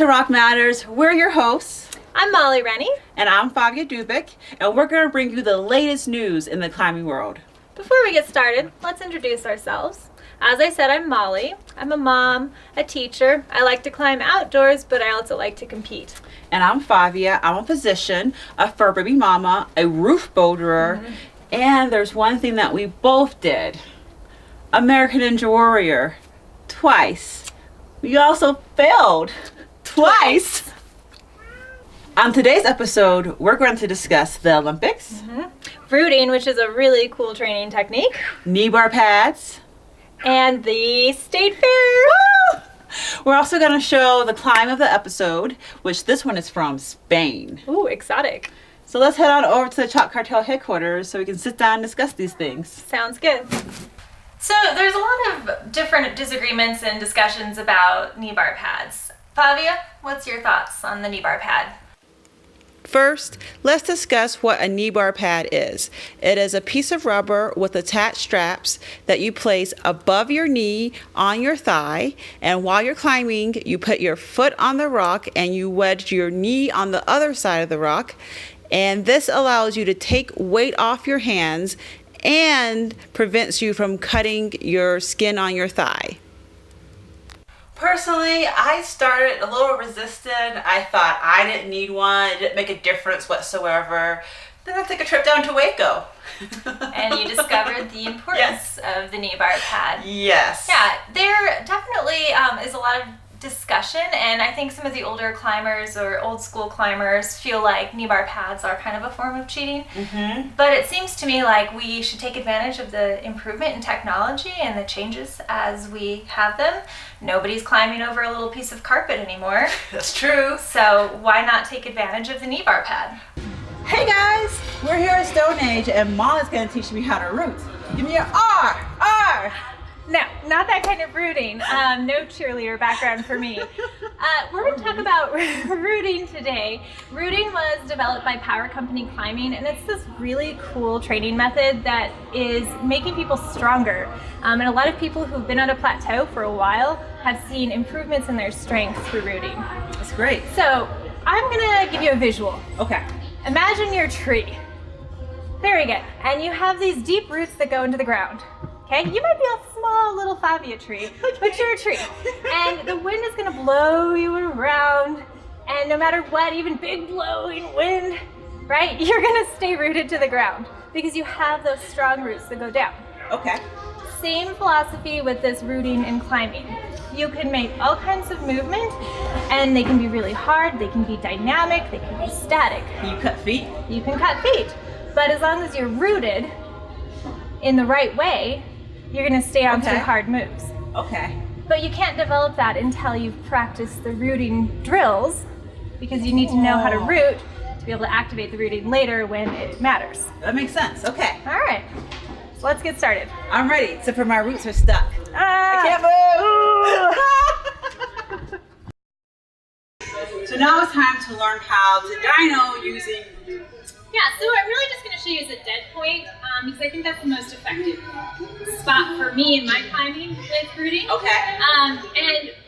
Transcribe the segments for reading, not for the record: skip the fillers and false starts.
to Rock Matters. We're your hosts. I'm Molly Rennie. And I'm Favia and we're going to bring you the latest news in the climbing world. Before we get started, let's introduce ourselves. As I said, I'm Molly. I'm a mom, a teacher. I like to climb outdoors, but I also like to compete. And I'm Favia. I'm a physician, a fur baby mama, a roof boulderer, and there's one thing that we both did. American Ninja Warrior. Twice. We also failed. Twice. On today's episode, we're going to discuss the Olympics, Rooting, which is a really cool training technique, knee bar pads, and the state fair. Woo! We're also going to show the climb of the episode, which this one is from Spain. Ooh, exotic. So let's head on over to the Chalk Cartel headquarters so we can sit down and discuss these things. Sounds good. So there's a lot of different disagreements and discussions about knee bar pads. Favia, what's your thoughts on the knee bar pad? First, let's discuss what a knee bar pad is. It is a piece of rubber with attached straps that you place above your knee on your thigh, and while you're climbing, you put your foot on the rock and you wedge your knee on the other side of the rock, and this allows you to take weight off your hands and prevents you from cutting your skin on your thigh. Personally, I started a little resistant. I thought I didn't need one. It didn't make a difference whatsoever. Then I took a trip down to Waco. And you discovered the importance of the knee bar pad. Yes. Yeah, there definitely is a lot of discussion, and I think some of the older climbers or old school climbers feel like knee bar pads are kind of a form of cheating. But it seems to me like we should take advantage of the improvement in technology and the changes as we have them. Nobody's climbing over a little piece of carpet anymore. That's true. So why not take advantage of the knee bar pad? Hey guys, we're here at Stone Age and Molly's gonna teach me how to root. Give me an R, R. No, not that kind of rooting. No cheerleader background for me. We're going to talk about rooting today. Rooting was developed by Power Company Climbing, and it's this really cool training method that is making people stronger. And a lot of people who've been on a plateau for a while have seen improvements in their strength through rooting. That's great. So I'm going to give you a visual. Okay. Imagine your tree. Very good. And you have these deep roots that go into the ground. Okay, you might be a small little Favia tree, but you're a tree. And the wind is gonna blow you around, and no matter what, even big blowing wind, right, you're gonna stay rooted to the ground because you have those strong roots that go down. Okay. Same philosophy with this rooting and climbing. You can make all kinds of movement, and they can be really hard, they can be dynamic, they can be static. Can you cut feet? You can cut feet, but as long as you're rooted in the right way, you're going to stay on through hard moves. Okay. But you can't develop that until you've practiced the rooting drills, because you need to know how to root to be able to activate the rooting later when it matters. That makes sense. Okay. All right, so let's get started. I'm ready, except for my roots are stuck. I can't move. So now it's time to learn how to dyno using. Yeah, so I'm really just going to show you as a dead point because I think that's the most effective spot for me in my climbing with rooting. Okay. And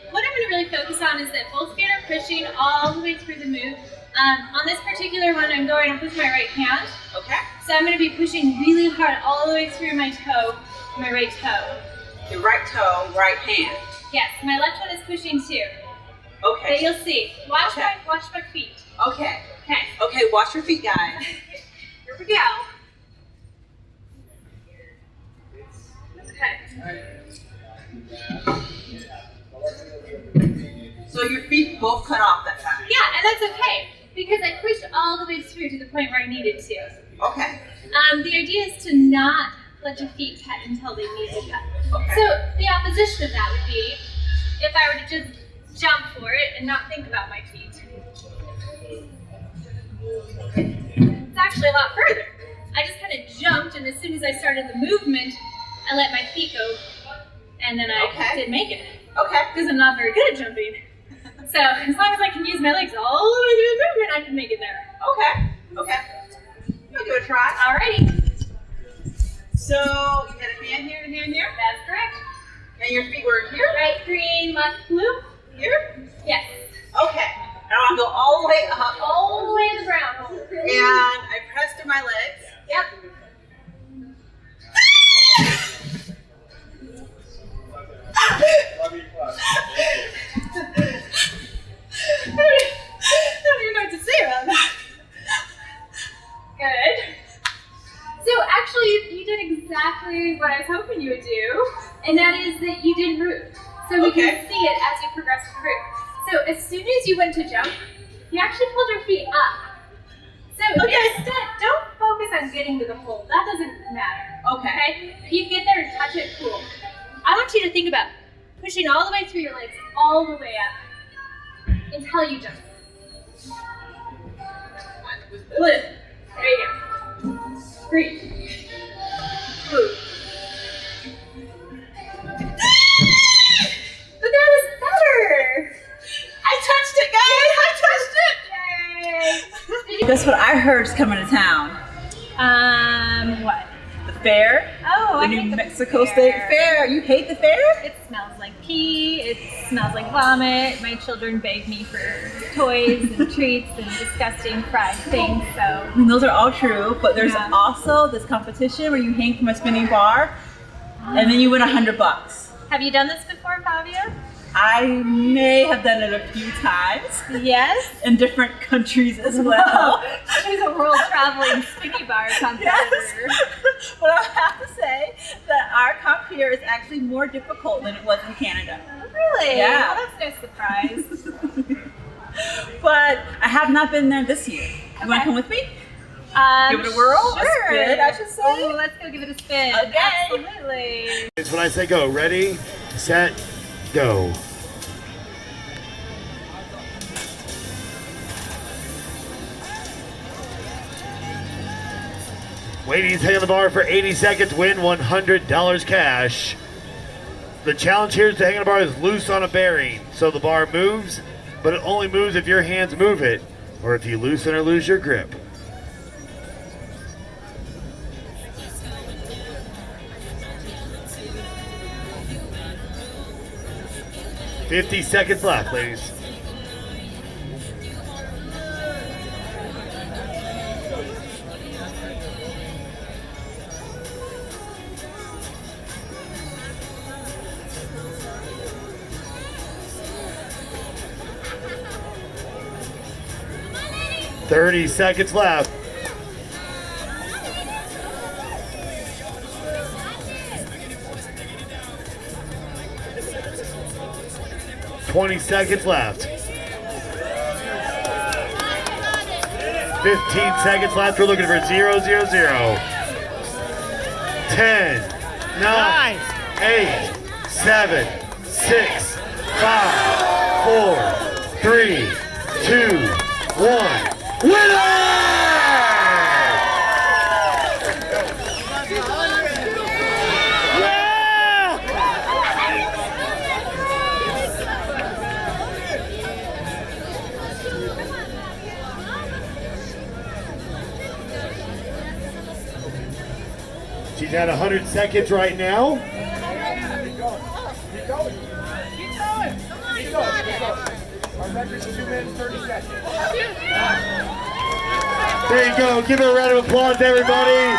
what I'm going to really focus on is that both feet are pushing all the way through the move. On this particular one, I'm pushing my right hand. Okay. So I'm going to be pushing really hard all the way through my toe, my right toe. Your right toe, right hand. Yes, my left one is pushing too. Okay. But you'll see. Watch my feet. Okay. Okay. Okay, watch your feet, guys. Here we go. Okay. So your feet both cut off that time. Yeah, and that's okay because I pushed all the way through to the point where I needed to. Okay. The idea is to not let your feet cut until they need to cut. Okay. So the opposition of that would be if I were to just jump for it and not think about my feet. It's actually a lot further. I just kind of jumped, and as soon as I started the movement, I let my feet go, and then I didn't make it. Okay. Because I'm not very good at jumping. So as long as I can use my legs all the way through the movement, I can make it there. Okay. Okay. I'll give it a try. Alrighty. So you had a hand here and a hand here? That's correct. And your feet were here? Right green, left blue. Here? Yes. Okay. And I want to go all the way up. All the way to the ground. And I press through my legs. Yep. I don't even know what to say about that. Good. So actually, you did exactly what I was hoping you would do, and that is that you didn't root. So we can see it as you progress through. So as soon as you went to jump, you actually pulled your feet up. So instead, don't focus on getting to the hole. That doesn't matter. Okay? If you get there and touch it, cool. I want you to think about pushing all the way through your legs, all the way up, until you jump. Lift. There you go. Breathe. Move. But that is better. I touched it, guys! I touched it! Yay! Guess what I heard is coming to town? What? The fair. Oh, The I New hate the Mexico State Fair. You hate the fair? It smells like pee, it smells like vomit. My children beg me for toys and treats and disgusting fried things, so. I mean, those are all true, but there's Yeah. also this competition where you hang from a spinning bar and then you win $100. Have you done this before, Favia? I may have done it a few times Yes. in different countries as well. She's a world traveling spinny bar competitor. But I have to say that our comp here is actually more difficult than it was in Canada. Really? Yeah. Well, that's no surprise. But I have not been there this year. You want to come with me? Give it a whirl? A Sure. spin, I should say. Oh, let's go give it a spin. Okay. Absolutely. It's when I say go. Ready, set, go. Ladies, hang on the bar for 80 seconds, win $100 cash. The challenge here is to hang on the bar is loose on a bearing. So the bar moves, but it only moves if your hands move it, or if you loosen or lose your grip. $50 seconds left, ladies. $30 seconds left. $20 seconds left. 15 seconds left. We're looking for 0, 0, 0. 10, 9, 8, 7, 6, 5, 4, 3, 2, 1. Winner! She's at 100 seconds right now. There you go. Give her a round of applause, everybody.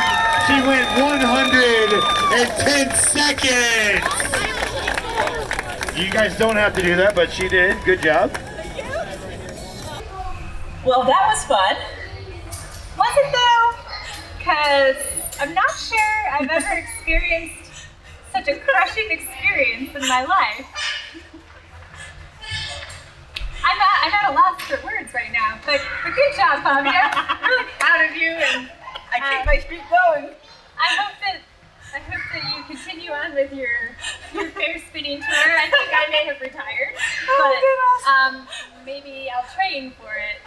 She went 110 seconds. You guys don't have to do that, but she did. Good job. Well, that was fun. Was it though? Because I'm not sure I've ever experienced such a crushing experience in my life. I'm at a loss for words right now, but good job, Favia. I'm really proud of you, and I keep my streak going. I hope that you continue on with your fair spinning tour. I think I may have retired, but maybe I'll train for it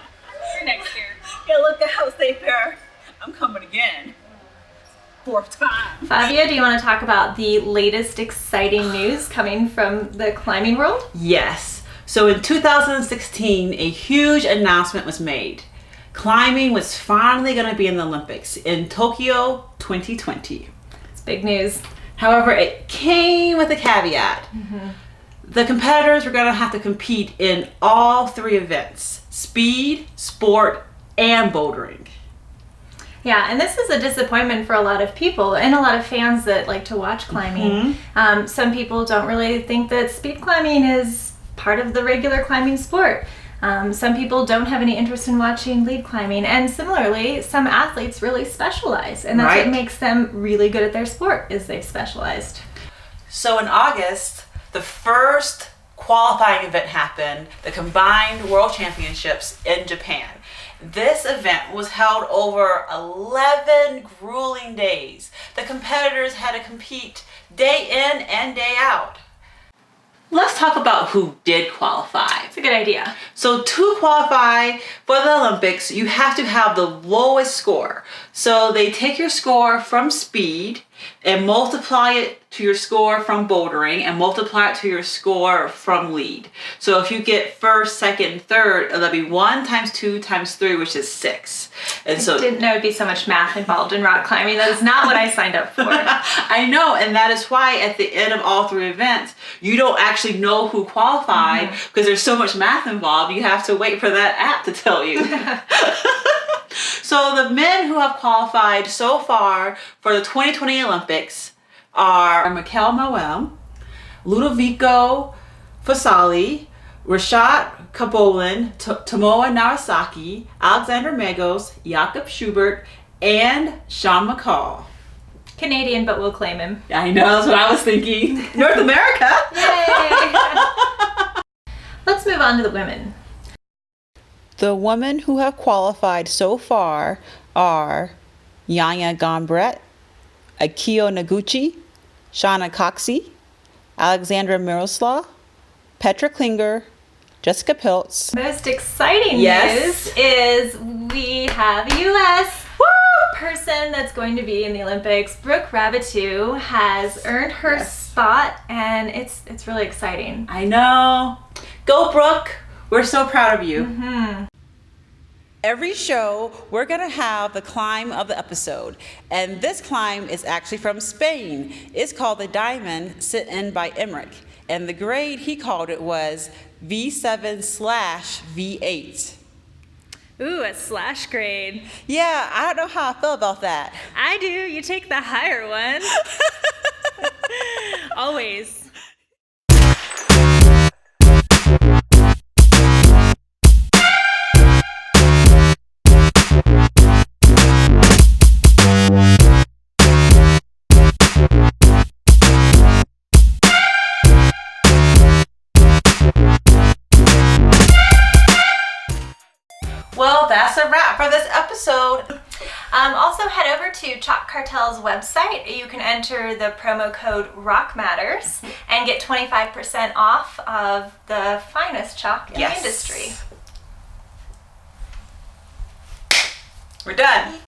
for next year. Yeah, look at how State Fair. I'm coming again. 4th time. Favia, do you want to talk about the latest exciting news coming from the climbing world? Yes. So in 2016, a huge announcement was made. Climbing was finally going to be in the Olympics in Tokyo 2020. It's big news. However, it came with a caveat. the competitors were going to have to compete in all 3 events: speed, sport, and bouldering. Yeah, and this is a disappointment for a lot of people and a lot of fans that like to watch climbing. Some people don't really think that speed climbing is part of the regular climbing sport. Some people don't have any interest in watching lead climbing, and similarly, some athletes really specialize, and that's what makes them really good at their sport, is they've specialized. So in August, the first qualifying event happened, the Combined World Championships in Japan. This event was held over 11 grueling days. The competitors had to compete day in and day out. Let's talk about who did qualify. It's a good idea. So to qualify for the Olympics, you have to have the lowest score. So they take your score from speed and multiply it to your score from bouldering and multiply it to your score from lead. So if you get first, second, and third, it'll be 1 times 2 times 3, which is 6. And I didn't know it'd be so much math involved in rock climbing. That is not what I signed up for. I know, and that is why at the end of all 3 events, you don't actually know who qualified because there's so much math involved. You have to wait for that app to tell you. So the men who have qualified so far for the 2020 Olympics are Mikel Moem, Ludovico Fasali, Rashad Kabolin, Tomoa Narasaki, Alexander Magos, Jakob Schubert, and Sean McCall. Canadian, but we'll claim him. I know, that's what I was thinking. North America! Yay! Let's move on to the women. The women who have qualified so far are Yanya Gombrett, Akio Noguchi, Shauna Coxey, Alexandra Miroslav, Petra Klinger, Jessica Piltz. Most exciting news is we have a U.S. person that's going to be in the Olympics. Brooke Rabitou has earned her spot, and it's really exciting. I know. Go, Brooke. We're so proud of you. Every show, we're going to have the climb of the episode. And this climb is actually from Spain. It's called the Diamond, sit-in by Emmerich. And the grade he called it was V7/V8. Ooh, a slash grade. Yeah, I don't know how I feel about that. I do. You take the higher one. Always. Well, that's a wrap for this episode. Also head over to Chalk Cartel's website. You can enter the promo code ROCKMatters and get 25% off of the finest chalk in the industry. We're done.